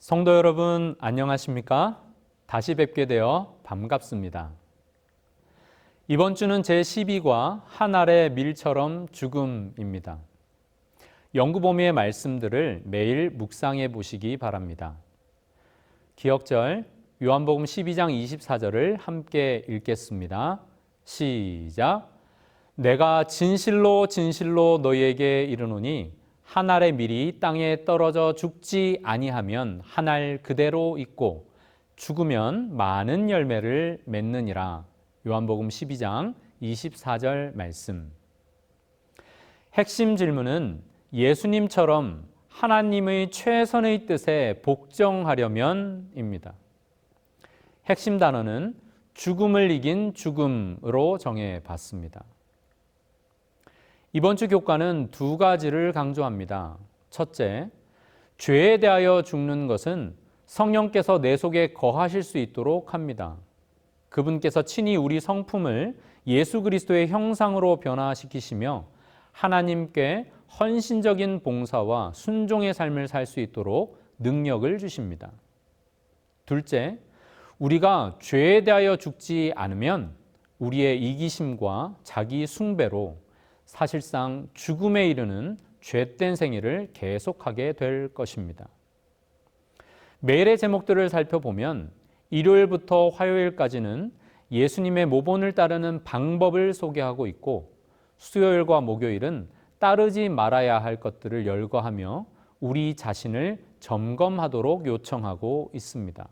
성도 여러분, 안녕하십니까? 다시 뵙게 되어 반갑습니다. 이번 주는 제12과 한 알의 밀처럼 죽음입니다. 영구보미의 말씀들을 매일 묵상해 보시기 바랍니다. 기억절 요한복음 12장 24절을 함께 읽겠습니다. 시작. 내가 진실로 진실로 너희에게 이르노니 한 알의 밀이 땅에 떨어져 죽지 아니하면 한 알 그대로 있고 죽으면 많은 열매를 맺느니라. 요한복음 12장 24절 말씀. 핵심 질문은 예수님처럼 하나님의 최선의 뜻에 복종하려면입니다. 핵심 단어는 죽음을 이긴 죽음으로 정해봤습니다. 이번 주 교과는 두 가지를 강조합니다. 첫째, 죄에 대하여 죽는 것은 성령께서 내 속에 거하실 수 있도록 합니다. 그분께서 친히 우리 성품을 예수 그리스도의 형상으로 변화시키시며 하나님께 헌신적인 봉사와 순종의 삶을 살 수 있도록 능력을 주십니다. 둘째, 우리가 죄에 대하여 죽지 않으면 우리의 이기심과 자기 숭배로 사실상 죽음에 이르는 죄된 생애를 계속하게 될 것입니다. 매일의 제목들을 살펴보면 일요일부터 화요일까지는 예수님의 모본을 따르는 방법을 소개하고 있고 수요일과 목요일은 따르지 말아야 할 것들을 열거하며 우리 자신을 점검하도록 요청하고 있습니다.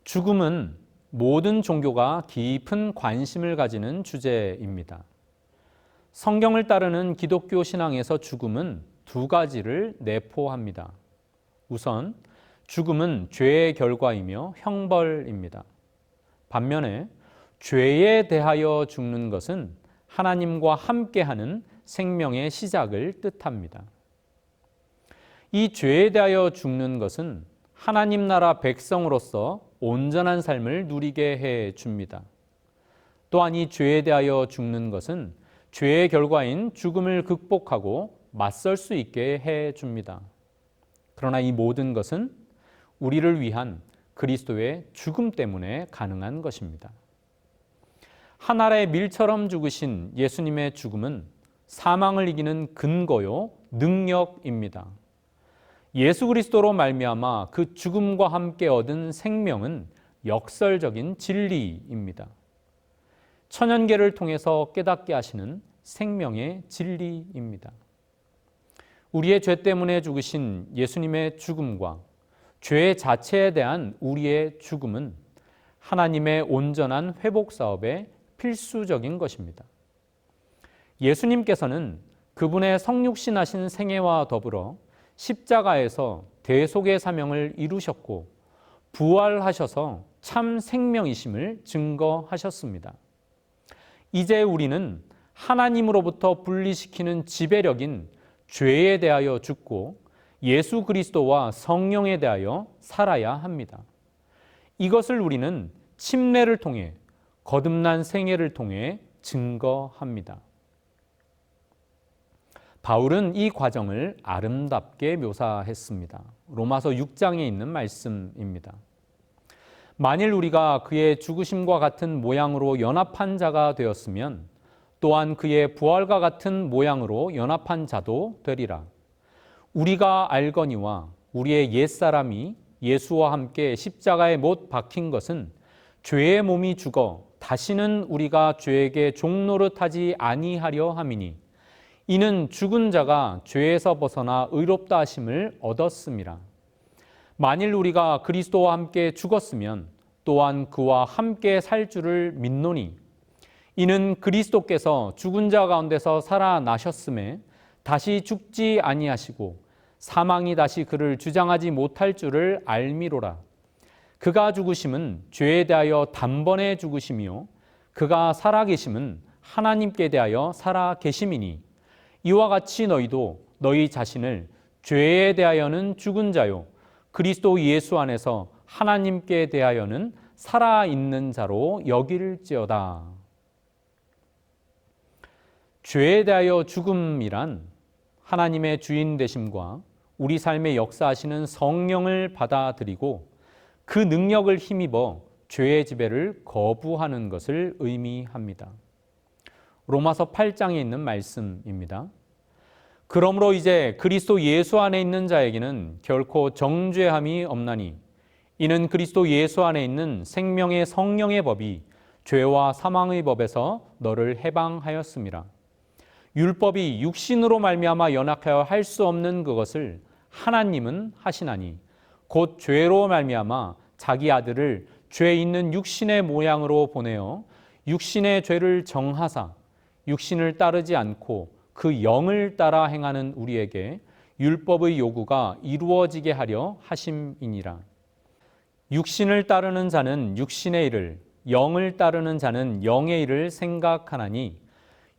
죽음은 모든 종교가 깊은 관심을 가지는 주제입니다. 성경을 따르는 기독교 신앙에서 죽음은 두 가지를 내포합니다. 우선 죽음은 죄의 결과이며 형벌입니다. 반면에 죄에 대하여 죽는 것은 하나님과 함께하는 생명의 시작을 뜻합니다. 이 죄에 대하여 죽는 것은 하나님 나라 백성으로서 온전한 삶을 누리게 해 줍니다. 또한 이 죄에 대하여 죽는 것은 죄의 결과인 죽음을 극복하고 맞설 수 있게 해 줍니다. 그러나 이 모든 것은 우리를 위한 그리스도의 죽음 때문에 가능한 것입니다. 한 알의 밀처럼 죽으신 예수님의 죽음은 사망을 이기는 근거요, 능력입니다. 예수 그리스도로 말미암아 그 죽음과 함께 얻은 생명은 역설적인 진리입니다. 천연계를 통해서 깨닫게 하시는 생명의 진리입니다. 우리의 죄 때문에 죽으신 예수님의 죽음과 죄 자체에 대한 우리의 죽음은 하나님의 온전한 회복 사업의 필수적인 것입니다. 예수님께서는 그분의 성육신하신 생애와 더불어 십자가에서 대속의 사명을 이루셨고 부활하셔서 참 생명이심을 증거하셨습니다. 이제 우리는 하나님으로부터 분리시키는 지배력인 죄에 대하여 죽고 예수 그리스도와 성령에 대하여 살아야 합니다. 이것을 우리는 침례를 통해 거듭난 생애를 통해 증거합니다. 바울은 이 과정을 아름답게 묘사했습니다. 로마서 6장에 있는 말씀입니다. 만일 우리가 그의 죽으심과 같은 모양으로 연합한 자가 되었으면 또한 그의 부활과 같은 모양으로 연합한 자도 되리라. 우리가 알거니와 우리의 옛사람이 예수와 함께 십자가에 못 박힌 것은 죄의 몸이 죽어 다시는 우리가 죄에게 종노릇하지 아니하려 함이니 이는 죽은 자가 죄에서 벗어나 의롭다 하심을 얻었음이라. 만일 우리가 그리스도와 함께 죽었으면 또한 그와 함께 살 줄을 믿노니 이는 그리스도께서 죽은 자 가운데서 살아나셨음에 다시 죽지 아니하시고 사망이 다시 그를 주장하지 못할 줄을 알미로라. 그가 죽으심은 죄에 대하여 단번에 죽으심이요 그가 살아계심은 하나님께 대하여 살아계심이니 이와 같이 너희도 너희 자신을 죄에 대하여는 죽은 자요 그리스도 예수 안에서 하나님께 대하여는 살아있는 자로 여길지어다. 죄에 대하여 죽음이란 하나님의 주인 되심과 우리 삶에 역사하시는 성령을 받아들이고 그 능력을 힘입어 죄의 지배를 거부하는 것을 의미합니다. 로마서 8장에 있는 말씀입니다. 그러므로 이제 그리스도 예수 안에 있는 자에게는 결코 정죄함이 없나니 이는 그리스도 예수 안에 있는 생명의 성령의 법이 죄와 사망의 법에서 너를 해방하였음이라. 율법이 육신으로 말미암아 연약하여 할 수 없는 그것을 하나님은 하시나니 곧 죄로 말미암아 자기 아들을 죄 있는 육신의 모양으로 보내어 육신의 죄를 정하사 육신을 따르지 않고 그 영을 따라 행하는 우리에게 율법의 요구가 이루어지게 하려 하심이니라. 육신을 따르는 자는 육신의 일을, 영을 따르는 자는 영의 일을 생각하나니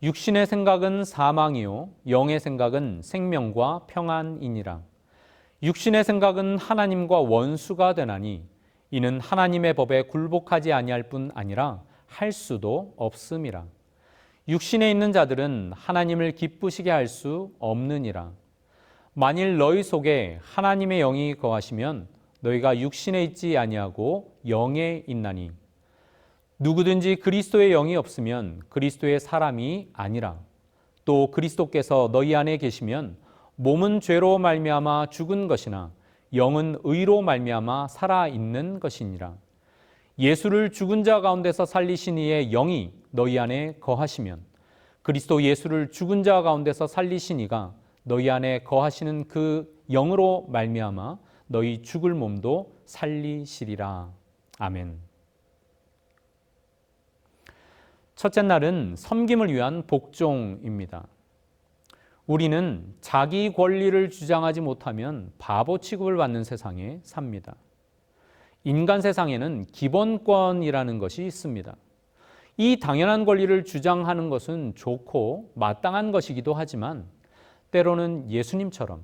육신의 생각은 사망이요 영의 생각은 생명과 평안이니라. 육신의 생각은 하나님과 원수가 되나니 이는 하나님의 법에 굴복하지 아니할 뿐 아니라 할 수도 없음이라. 육신에 있는 자들은 하나님을 기쁘시게 할 수 없느니라. 만일 너희 속에 하나님의 영이 거하시면 너희가 육신에 있지 아니하고 영에 있나니 누구든지 그리스도의 영이 없으면 그리스도의 사람이 아니라. 또 그리스도께서 너희 안에 계시면 몸은 죄로 말미암아 죽은 것이나 영은 의로 말미암아 살아 있는 것이니라. 예수를 죽은 자 가운데서 살리신 이의 영이 너희 안에 거하시면 그리스도 예수를 죽은 자 가운데서 살리신 이가 너희 안에 거하시는 그 영으로 말미암아 너희 죽을 몸도 살리시리라. 아멘. 첫째 날은 섬김을 위한 복종입니다. 우리는 자기 권리를 주장하지 못하면 바보 취급을 받는 세상에 삽니다. 인간 세상에는 기본권이라는 것이 있습니다. 이 당연한 권리를 주장하는 것은 좋고 마땅한 것이기도 하지만 때로는 예수님처럼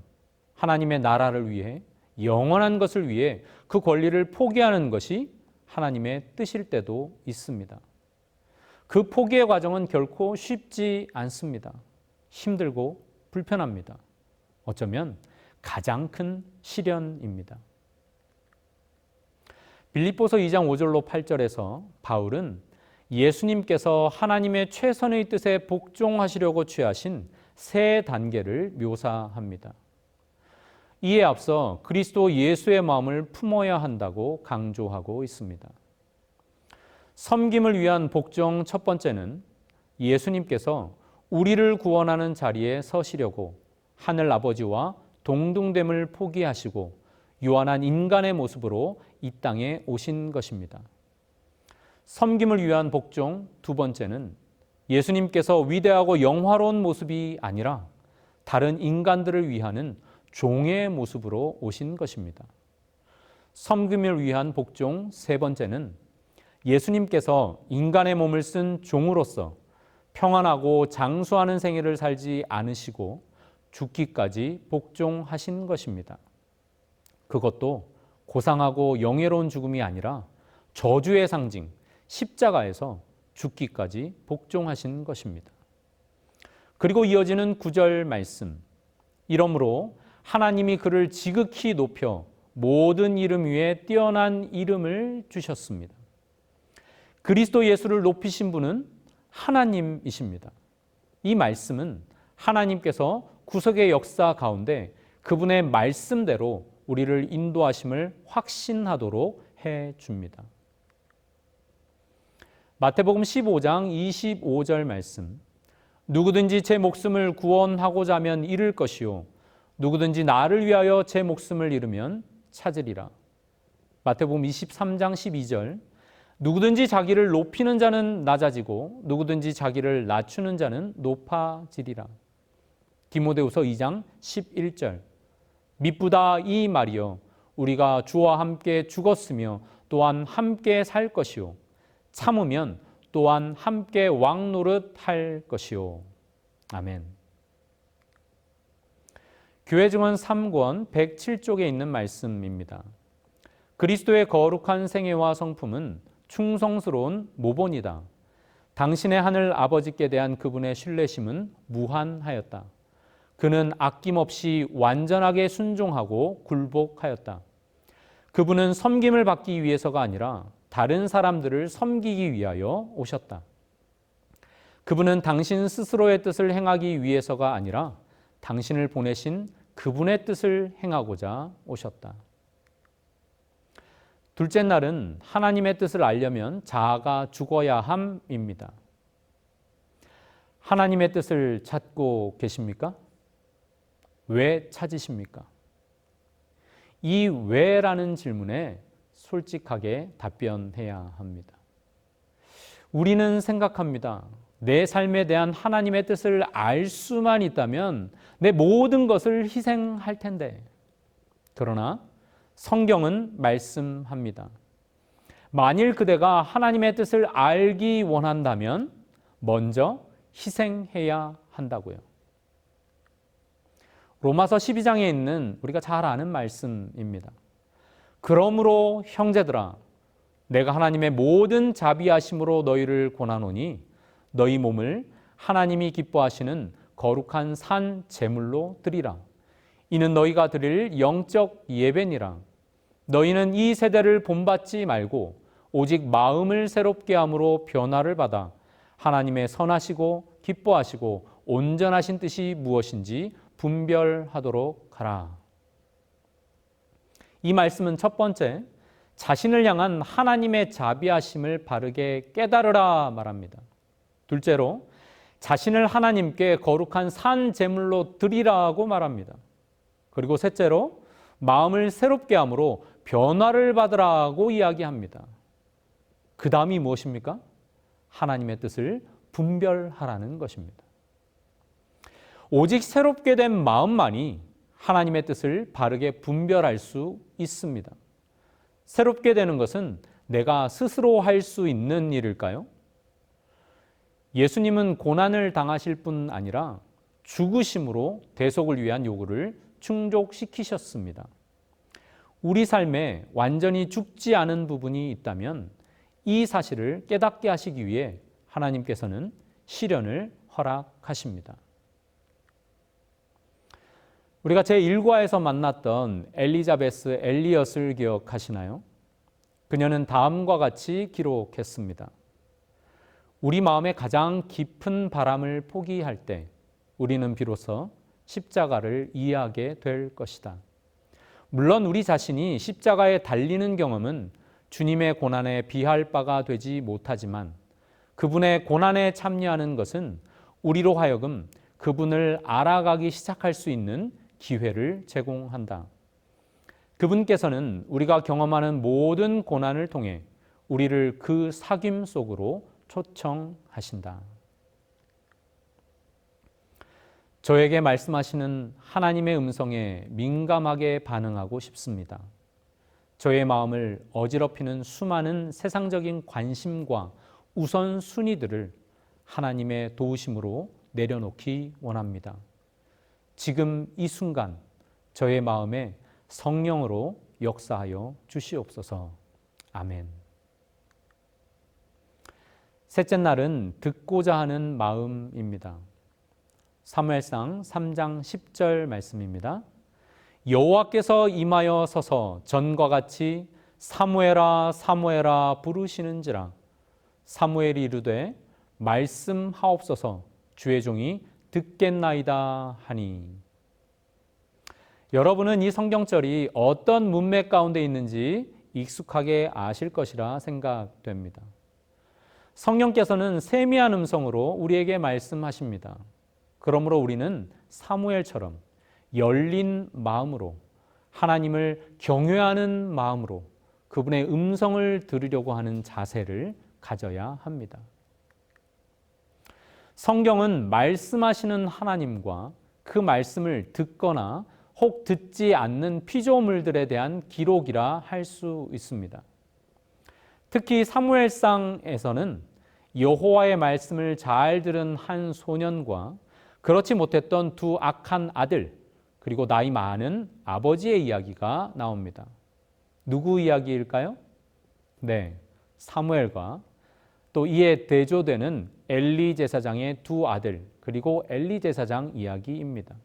하나님의 나라를 위해 영원한 것을 위해 그 권리를 포기하는 것이 하나님의 뜻일 때도 있습니다. 그 포기의 과정은 결코 쉽지 않습니다. 힘들고 불편합니다. 어쩌면 가장 큰 시련입니다. 빌립보서 2장 5절로 8절에서 바울은 예수님께서 하나님의 최선의 뜻에 복종하시려고 취하신 세 단계를 묘사합니다. 이에 앞서 그리스도 예수의 마음을 품어야 한다고 강조하고 있습니다. 섬김을 위한 복종 첫 번째는 예수님께서 우리를 구원하는 자리에 서시려고 하늘 아버지와 동등됨을 포기하시고 유한한 인간의 모습으로 이 땅에 오신 것입니다. 섬김을 위한 복종 두 번째는 예수님께서 위대하고 영화로운 모습이 아니라 다른 인간들을 위하는 종의 모습으로 오신 것입니다. 섬김을 위한 복종 세 번째는 예수님께서 인간의 몸을 쓴 종으로서 평안하고 장수하는 생애를 살지 않으시고 죽기까지 복종하신 것입니다. 그것도 고상하고 영예로운 죽음이 아니라 저주의 상징 십자가에서 죽기까지 복종하신 것입니다. 그리고 이어지는 9절 말씀. 이러므로 하나님이 그를 지극히 높여 모든 이름 위에 뛰어난 이름을 주셨습니다. 그리스도 예수를 높이신 분은 하나님이십니다. 이 말씀은 하나님께서 구속의 역사 가운데 그분의 말씀대로 우리를 인도하심을 확신하도록 해줍니다. 마태복음 15장 25절 말씀. 누구든지 제 목숨을 구원하고자 하면 잃을 것이요 누구든지 나를 위하여 제 목숨을 잃으면 찾으리라. 마태복음 23장 12절. 누구든지 자기를 높이는 자는 낮아지고 누구든지 자기를 낮추는 자는 높아지리라. 디모데후서 2장 11절. 미쁘다 이 말이여 우리가 주와 함께 죽었으며 또한 함께 살 것이요 참으면 또한 함께 왕노릇 할 것이요. 아멘. 교회 증언 3권 107쪽에 있는 말씀입니다. 그리스도의 거룩한 생애와 성품은 충성스러운 모본이다. 당신의 하늘 아버지께 대한 그분의 신뢰심은 무한하였다. 그는 아낌없이 완전하게 순종하고 굴복하였다. 그분은 섬김을 받기 위해서가 아니라 다른 사람들을 섬기기 위하여 오셨다. 그분은 당신 스스로의 뜻을 행하기 위해서가 아니라 당신을 보내신 그분의 뜻을 행하고자 오셨다. 둘째 날은 하나님의 뜻을 알려면 자아가 죽어야 함입니다. 하나님의 뜻을 찾고 계십니까? 왜 찾으십니까? 이 왜라는 질문에 솔직하게 답변해야 합니다. 우리는 생각합니다. 내 삶에 대한 하나님의 뜻을 알 수만 있다면 내 모든 것을 희생할 텐데. 그러나 성경은 말씀합니다. 만일 그대가 하나님의 뜻을 알기 원한다면 먼저 희생해야 한다고요. 로마서 12장에 있는 우리가 잘 아는 말씀입니다. 그러므로 형제들아, 내가 하나님의 모든 자비하심으로 너희를 권하노니 너희 몸을 하나님이 기뻐하시는 거룩한 산 제물로 드리라. 이는 너희가 드릴 영적 예배니라. 너희는 이 세대를 본받지 말고 오직 마음을 새롭게 함으로 변화를 받아 하나님의 선하시고 기뻐하시고 온전하신 뜻이 무엇인지 분별하도록 하라. 이 말씀은 첫 번째, 자신을 향한 하나님의 자비하심을 바르게 깨달으라 말합니다. 둘째로, 자신을 하나님께 거룩한 산 제물로 드리라고 말합니다. 그리고 셋째로, 마음을 새롭게 함으로 변화를 받으라고 이야기합니다. 그 다음이 무엇입니까? 하나님의 뜻을 분별하라는 것입니다. 오직 새롭게 된 마음만이 하나님의 뜻을 바르게 분별할 수 있습니다. 새롭게 되는 것은 내가 스스로 할 수 있는 일일까요? 예수님은 고난을 당하실 뿐 아니라 죽으심으로 대속을 위한 요구를 충족시키셨습니다. 우리 삶에 완전히 죽지 않은 부분이 있다면 이 사실을 깨닫게 하시기 위해 하나님께서는 시련을 허락하십니다. 우리가 제1과에서 만났던 엘리자베스 엘리엇을 기억하시나요? 그녀는 다음과 같이 기록했습니다. 우리 마음의 가장 깊은 바람을 포기할 때 우리는 비로소 십자가를 이해하게 될 것이다. 물론 우리 자신이 십자가에 달리는 경험은 주님의 고난에 비할 바가 되지 못하지만 그분의 고난에 참여하는 것은 우리로 하여금 그분을 알아가기 시작할 수 있는 기회를 제공한다. 그분께서는 우리가 경험하는 모든 고난을 통해 우리를 그 사귐 속으로 초청하신다. 저에게 말씀하시는 하나님의 음성에 민감하게 반응하고 싶습니다. 저의 마음을 어지럽히는 수많은 세상적인 관심과 우선순위들을 하나님의 도우심으로 내려놓기 원합니다. 지금 이 순간 저의 마음에 성령으로 역사하여 주시옵소서. 아멘. 셋째 날은 듣고자 하는 마음입니다. 사무엘상 3장 10절 말씀입니다. 여호와께서 임하여 서서 전과 같이 사무엘아 사무엘아 부르시는지라. 사무엘이 이르되 말씀하옵소서 주의 종이 듣겠나이다 하니. 여러분은 이 성경절이 어떤 문맥 가운데 있는지 익숙하게 아실 것이라 생각됩니다. 성령께서는 세미한 음성으로 우리에게 말씀하십니다. 그러므로 우리는 사무엘처럼 열린 마음으로 하나님을 경외하는 마음으로 그분의 음성을 들으려고 하는 자세를 가져야 합니다. 성경은 말씀하시는 하나님과 그 말씀을 듣거나 혹 듣지 않는 피조물들에 대한 기록이라 할 수 있습니다. 특히 사무엘상에서는 여호와의 말씀을 잘 들은 한 소년과 그렇지 못했던 두 악한 아들, 그리고 나이 많은 아버지의 이야기가 나옵니다. 누구 이야기일까요? 네, 사무엘과 또 이에 대조되는 엘리 제사장의 두 아들, 그리고 엘리 제사장 이야기입니다.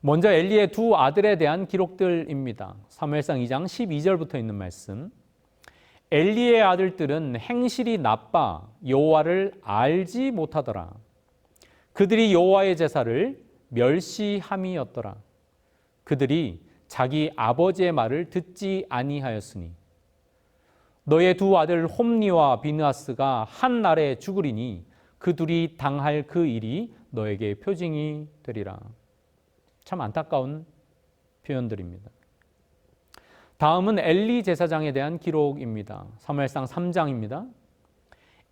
먼저 엘리의 두 아들에 대한 기록들입니다. 사무엘상 2장 12절부터 있는 말씀. 엘리의 아들들은 행실이 나빠 여호와를 알지 못하더라. 그들이 여호와의 제사를 멸시함이었더라. 그들이 자기 아버지의 말을 듣지 아니하였으니 너의 두 아들 홈니와 비느하스가 한 날에 죽으리니 그 둘이 당할 그 일이 너에게 표징이 되리라. 참 안타까운 표현들입니다. 다음은 엘리 제사장에 대한 기록입니다. 사무엘상 3장입니다.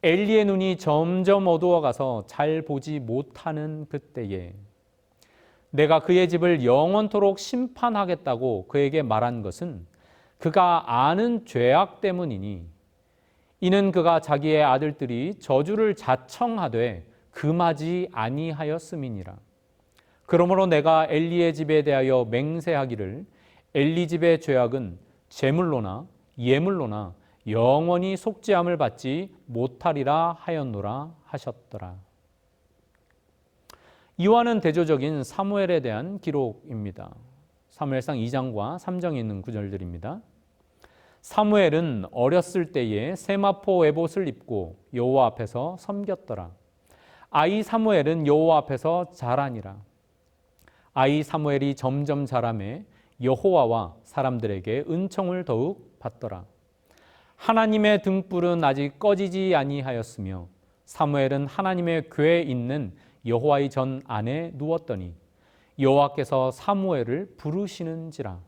엘리의 눈이 점점 어두워가서 잘 보지 못하는 그때에 내가 그의 집을 영원토록 심판하겠다고 그에게 말한 것은 그가 아는 죄악 때문이니 이는 그가 자기의 아들들이 저주를 자청하되 금하지 아니하였음이니라. 그러므로 내가 엘리의 집에 대하여 맹세하기를 엘리 집의 죄악은 제물로나 예물로나 영원히 속죄함을 받지 못하리라 하였노라 하셨더라. 이와는 대조적인 사무엘에 대한 기록입니다. 사무엘상 2장과 3장에 있는 구절들입니다. 사무엘은 어렸을 때에 세마포 에봇을 입고 여호와 앞에서 섬겼더라. 아이 사무엘은 여호와 앞에서 자라니라. 아이 사무엘이 점점 자라매 여호와와 사람들에게 은총을 더욱 받더라. 하나님의 등불은 아직 꺼지지 아니하였으며 사무엘은 하나님의 궤에 있는 여호와의 전 안에 누웠더니 여호와께서 사무엘을 부르시는지라.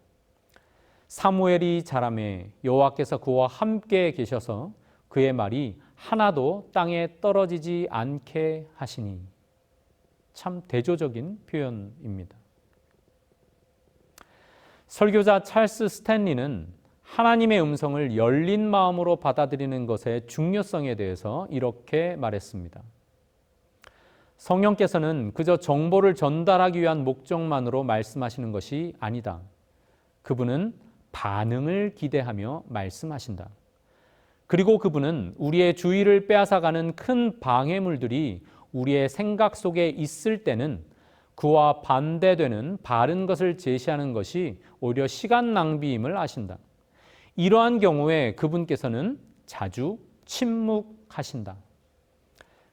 사무엘이 자라매 여호와께서 그와 함께 계셔서 그의 말이 하나도 땅에 떨어지지 않게 하시니. 참 대조적인 표현입니다. 설교자 찰스 스탠리는 하나님의 음성을 열린 마음으로 받아들이는 것의 중요성에 대해서 이렇게 말했습니다. 성령께서는 그저 정보를 전달하기 위한 목적만으로 말씀하시는 것이 아니다. 그분은 반응을 기대하며 말씀하신다. 그리고 그분은 우리의 주의를 빼앗아가는 큰 방해물들이 우리의 생각 속에 있을 때는 그와 반대되는 바른 것을 제시하는 것이 오히려 시간 낭비임을 아신다. 이러한 경우에 그분께서는 자주 침묵하신다.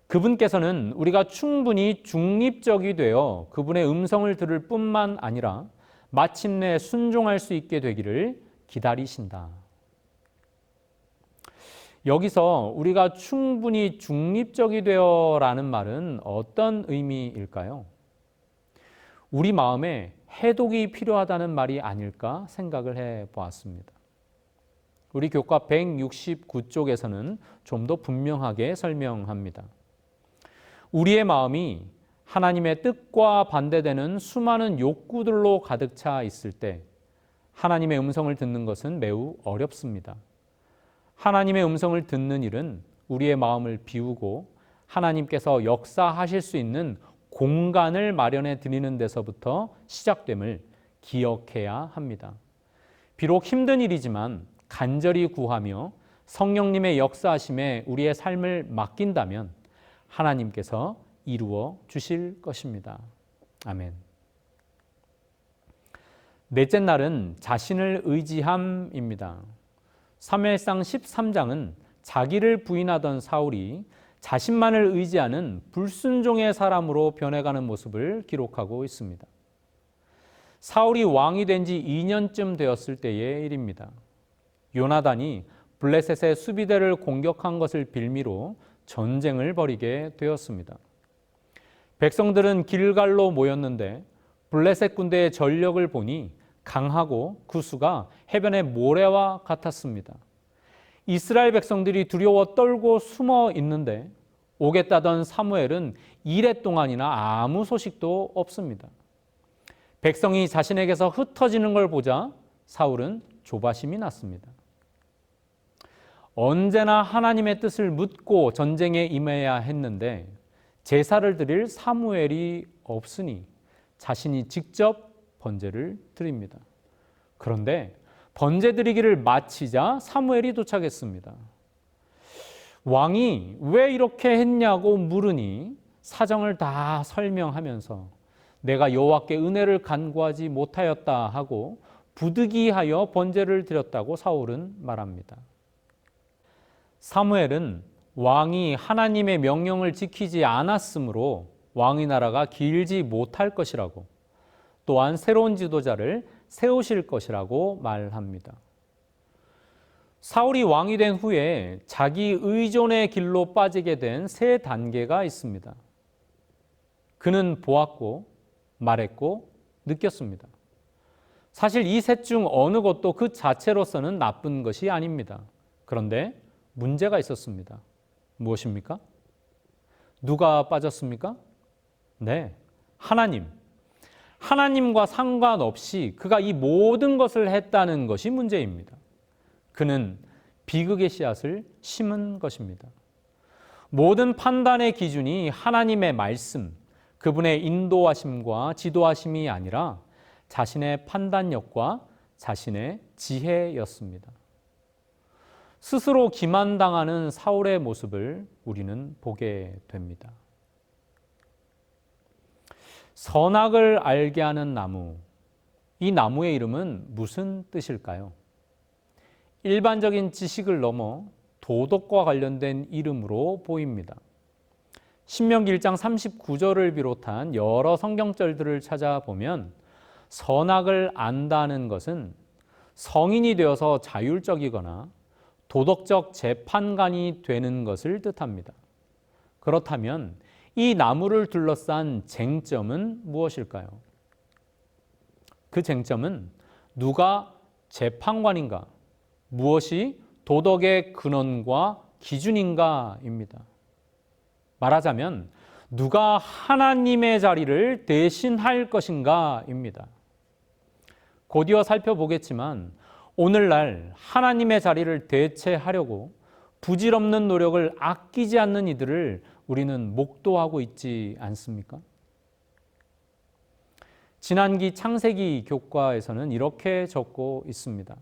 그분께서는 우리가 충분히 중립적이 되어 그분의 음성을 들을 뿐만 아니라 마침내 순종할 수 있게 되기를 기다리신다. 여기서 우리가 충분히 중립적이 되어라는 말은 어떤 의미일까요? 우리 마음에 해독이 필요하다는 말이 아닐까 생각을 해보았습니다. 우리 교과 169쪽에서는 좀 더 분명하게 설명합니다. 우리의 마음이 하나님의 뜻과 반대되는 수많은 욕구들로 가득 차 있을 때 하나님의 음성을 듣는 것은 매우 어렵습니다. 하나님의 음성을 듣는 일은 우리의 마음을 비우고 하나님께서 역사하실 수 있는 공간을 마련해 드리는 데서부터 시작됨을 기억해야 합니다. 비록 힘든 일이지만 간절히 구하며 성령님의 역사하심에 우리의 삶을 맡긴다면 하나님께서 이루어 주실 것입니다. 아멘. 넷째 날은 자신을 의지함입니다. 사무엘상 13장은 자기를 부인하던 사울이 자신만을 의지하는 불순종의 사람으로 변해가는 모습을 기록하고 있습니다. 사울이 왕이 된 지 2년쯤 되었을 때의 일입니다. 요나단이 블레셋의 수비대를 공격한 것을 빌미로 전쟁을 벌이게 되었습니다. 백성들은 길갈로 모였는데 블레셋 군대의 전력을 보니 강하고 그 수가 해변의 모래와 같았습니다. 이스라엘 백성들이 두려워 떨고 숨어 있는데 오겠다던 사무엘은 이레 동안이나 아무 소식도 없습니다. 백성이 자신에게서 흩어지는 걸 보자 사울은 조바심이 났습니다. 언제나 하나님의 뜻을 묻고 전쟁에 임해야 했는데 제사를 드릴 사무엘이 없으니 자신이 직접 번제를 드립니다. 그런데 번제 드리기를 마치자 사무엘이 도착했습니다. 왕이 왜 이렇게 했냐고 물으니 사정을 다 설명하면서 내가 여호와께 은혜를 간구하지 못하였다 하고 부득이하여 번제를 드렸다고 사울은 말합니다. 사무엘은 왕이 하나님의 명령을 지키지 않았으므로 왕의 나라가 길지 못할 것이라고, 또한 새로운 지도자를 세우실 것이라고 말합니다. 사울이 왕이 된 후에 자기 의존의 길로 빠지게 된 세 단계가 있습니다. 그는 보았고 말했고 느꼈습니다. 사실 이 셋 중 어느 것도 그 자체로서는 나쁜 것이 아닙니다. 그런데 문제가 있었습니다. 무엇입니까? 누가 빠졌습니까? 네, 하나님. 하나님과 상관없이 그가 이 모든 것을 했다는 것이 문제입니다. 그는 비극의 씨앗을 심은 것입니다. 모든 판단의 기준이 하나님의 말씀, 그분의 인도하심과 지도하심이 아니라 자신의 판단력과 자신의 지혜였습니다. 스스로 기만당하는 사울의 모습을 우리는 보게 됩니다. 선악을 알게 하는 나무, 이 나무의 이름은 무슨 뜻일까요? 일반적인 지식을 넘어 도덕과 관련된 이름으로 보입니다. 신명기 1장 39절을 비롯한 여러 성경절들을 찾아보면 선악을 안다는 것은 성인이 되어서 자율적이거나 도덕적 재판관이 되는 것을 뜻합니다. 그렇다면 이 나무를 둘러싼 쟁점은 무엇일까요? 그 쟁점은 누가 재판관인가, 무엇이 도덕의 근원과 기준인가입니다. 말하자면 누가 하나님의 자리를 대신할 것인가입니다. 곧이어 살펴보겠지만 오늘날 하나님의 자리를 대체하려고 부질없는 노력을 아끼지 않는 이들을 우리는 목도하고 있지 않습니까? 지난기 창세기 교과에서는 이렇게 적고 있습니다.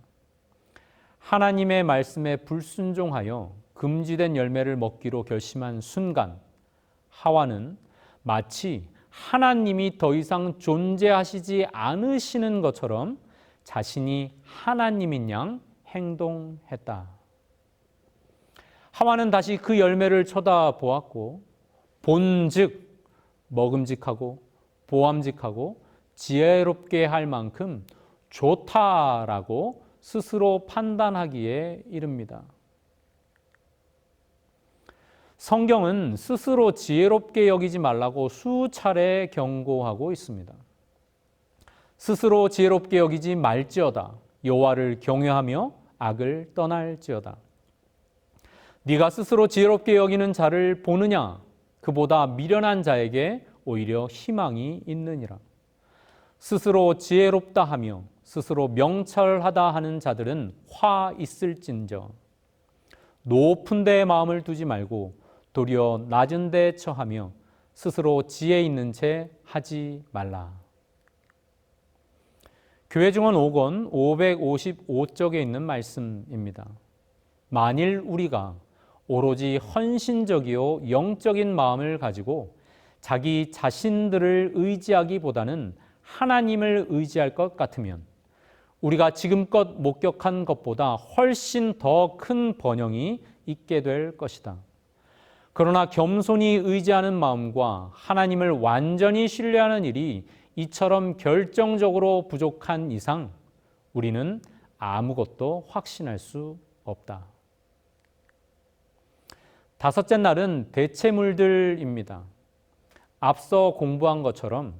하나님의 말씀에 불순종하여 금지된 열매를 먹기로 결심한 순간 하와는 마치 하나님이 더 이상 존재하시지 않으시는 것처럼 자신이 하나님인 양 행동했다. 하와는 다시 그 열매를 쳐다보았고 본즉 먹음직하고 보암직하고 지혜롭게 할 만큼 좋다라고 스스로 판단하기에 이릅니다. 성경은 스스로 지혜롭게 여기지 말라고 수차례 경고하고 있습니다. 스스로 지혜롭게 여기지 말지어다. 여호와를 경외하며 악을 떠날지어다. 네가 스스로 지혜롭게 여기는 자를 보느냐? 그보다 미련한 자에게 오히려 희망이 있느니라. 스스로 지혜롭다 하며 스스로 명철하다 하는 자들은 화 있을진저. 높은 데에 마음을 두지 말고 도리어 낮은 데에 처하며 스스로 지혜 있는 채 하지 말라. 교회증언 5권 555쪽에 있는 말씀입니다. 만일 우리가 오로지 헌신적이요 영적인 마음을 가지고 자기 자신들을 의지하기보다는 하나님을 의지할 것 같으면 우리가 지금껏 목격한 것보다 훨씬 더 큰 번영이 있게 될 것이다. 그러나 겸손히 의지하는 마음과 하나님을 완전히 신뢰하는 일이 이처럼 결정적으로 부족한 이상 우리는 아무것도 확신할 수 없다. 다섯째 날은 대체물들입니다. 앞서 공부한 것처럼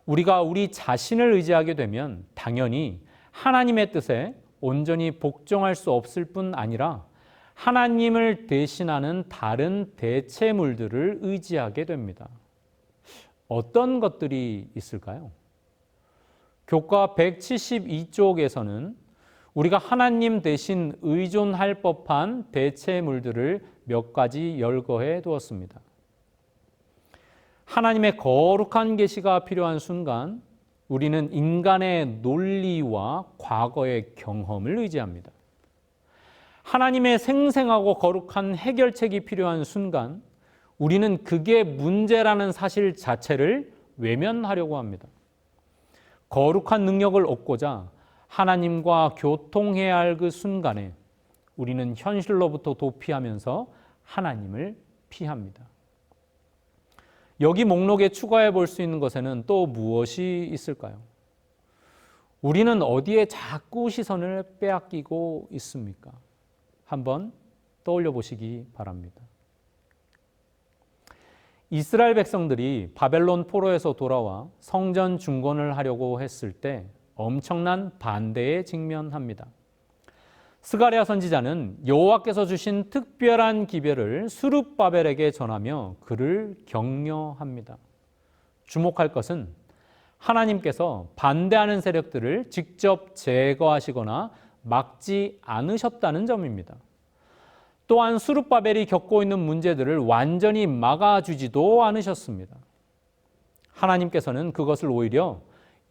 우리가 우리 자신을 의지하게 되면 당연히 하나님의 뜻에 온전히 복종할 수 없을 뿐 아니라 하나님을 대신하는 다른 대체물들을 의지하게 됩니다. 어떤 것들이 있을까요? 교과 172쪽에서는 우리가 하나님 대신 의존할 법한 대체물들을 몇 가지 열거해 두었습니다. 하나님의 거룩한 계시가 필요한 순간 우리는 인간의 논리와 과거의 경험을 의지합니다. 하나님의 생생하고 거룩한 해결책이 필요한 순간 우리는 그게 문제라는 사실 자체를 외면하려고 합니다. 거룩한 능력을 얻고자 하나님과 교통해야 할 그 순간에 우리는 현실로부터 도피하면서 하나님을 피합니다. 여기 목록에 추가해 볼 수 있는 것에는 또 무엇이 있을까요? 우리는 어디에 자꾸 시선을 빼앗기고 있습니까? 한번 떠올려 보시기 바랍니다. 이스라엘 백성들이 바벨론 포로에서 돌아와 성전 중건을 하려고 했을 때 엄청난 반대에 직면합니다. 스가랴 선지자는 여호와께서 주신 특별한 기별을 스룹바벨에게 전하며 그를 격려합니다. 주목할 것은 하나님께서 반대하는 세력들을 직접 제거하시거나 막지 않으셨다는 점입니다. 또한 스룹바벨이 겪고 있는 문제들을 완전히 막아주지도 않으셨습니다. 하나님께서는 그것을 오히려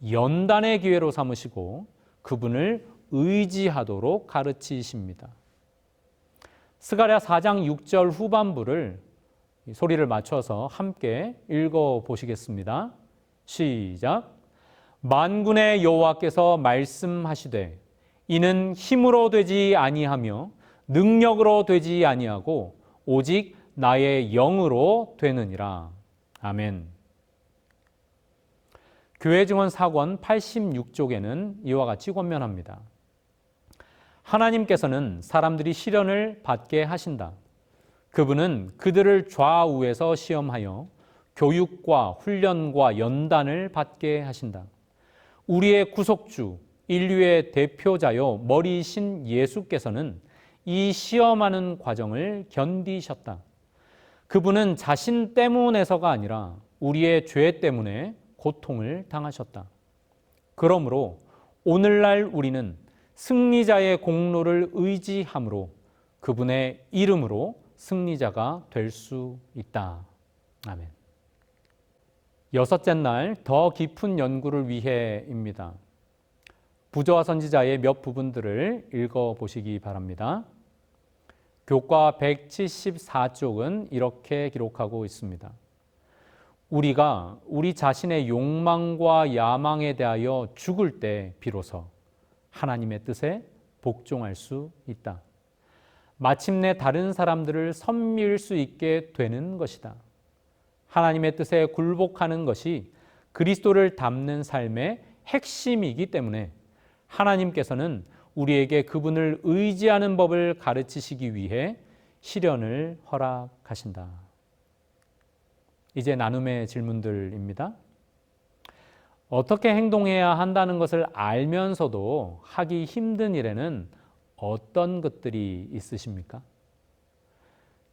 연단의 기회로 삼으시고 그분을 의지하도록 가르치십니다. 스가랴 4장 6절 후반부를 소리를 맞춰서 함께 읽어보시겠습니다. 시작. 만군의 여호와께서 말씀하시되 이는 힘으로 되지 아니하며 능력으로 되지 아니하고 오직 나의 영으로 되느니라. 아멘. 교회 증언 사권 86쪽에는 이와 같이 권면합니다. 하나님께서는 사람들이 시련을 받게 하신다. 그분은 그들을 좌우에서 시험하여 교육과 훈련과 연단을 받게 하신다. 우리의 구속주, 인류의 대표자요 머리이신 예수께서는 이 시험하는 과정을 견디셨다. 그분은 자신 때문에서가 아니라 우리의 죄 때문에 고통을 당하셨다. 그러므로 오늘날 우리는 승리자의 공로를 의지함으로 그분의 이름으로 승리자가 될 수 있다. 아멘. 여섯째 날 더 깊은 연구를 위해입니다. 부조와 선지자의 몇 부분들을 읽어보시기 바랍니다. 교과 174쪽은 이렇게 기록하고 있습니다. 우리가 우리 자신의 욕망과 야망에 대하여 죽을 때 비로소 하나님의 뜻에 복종할 수 있다. 마침내 다른 사람들을 섬길 수 있게 되는 것이다. 하나님의 뜻에 굴복하는 것이 그리스도를 닮는 삶의 핵심이기 때문에 하나님께서는 우리에게 그분을 의지하는 법을 가르치시기 위해 시련을 허락하신다. 이제 나눔의 질문들입니다. 어떻게 행동해야 한다는 것을 알면서도 하기 힘든 일에는 어떤 것들이 있으십니까?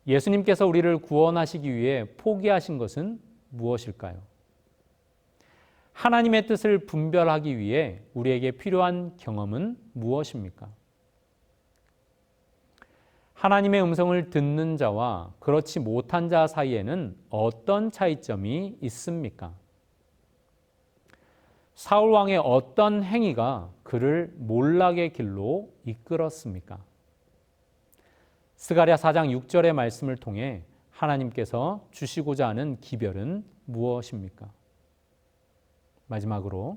예수님께서 우리를 구원하시기 위해 포기하신 것은 무엇일까요? 하나님의 뜻을 분별하기 위해 우리에게 필요한 경험은 무엇입니까? 하나님의 음성을 듣는 자와 그렇지 못한 자 사이에는 어떤 차이점이 있습니까? 사울 왕의 어떤 행위가 그를 몰락의 길로 이끌었습니까? 스가랴 4장 6절의 말씀을 통해 하나님께서 주시고자 하는 기별은 무엇입니까? 마지막으로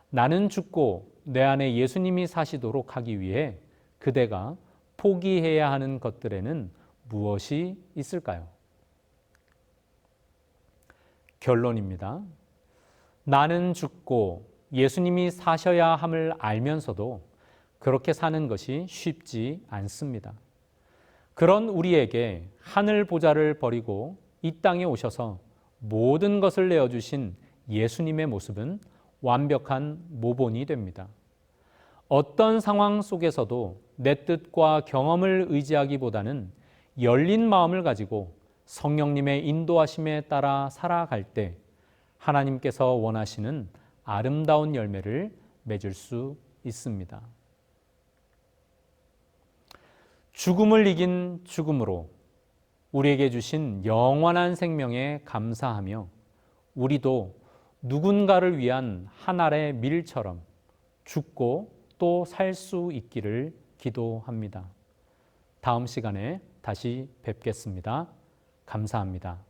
나는 죽고 내 안에 예수님이 사시도록 하기 위해 그대가 포기해야 하는 것들에는 무엇이 있을까요? 결론입니다. 나는 죽고 예수님이 사셔야 함을 알면서도 그렇게 사는 것이 쉽지 않습니다. 그런 우리에게 하늘 보좌를 버리고 이 땅에 오셔서 모든 것을 내어주신 예수님의 모습은 완벽한 모본이 됩니다. 어떤 상황 속에서도 내 뜻과 경험을 의지하기보다는 열린 마음을 가지고 성령님의 인도하심에 따라 살아갈 때 하나님께서 원하시는 아름다운 열매를 맺을 수 있습니다. 죽음을 이긴 죽음으로 우리에게 주신 영원한 생명에 감사하며 우리도 누군가를 위한 한 알의 밀처럼 죽고 또 살 수 있기를 기도합니다. 다음 시간에 다시 뵙겠습니다. 감사합니다.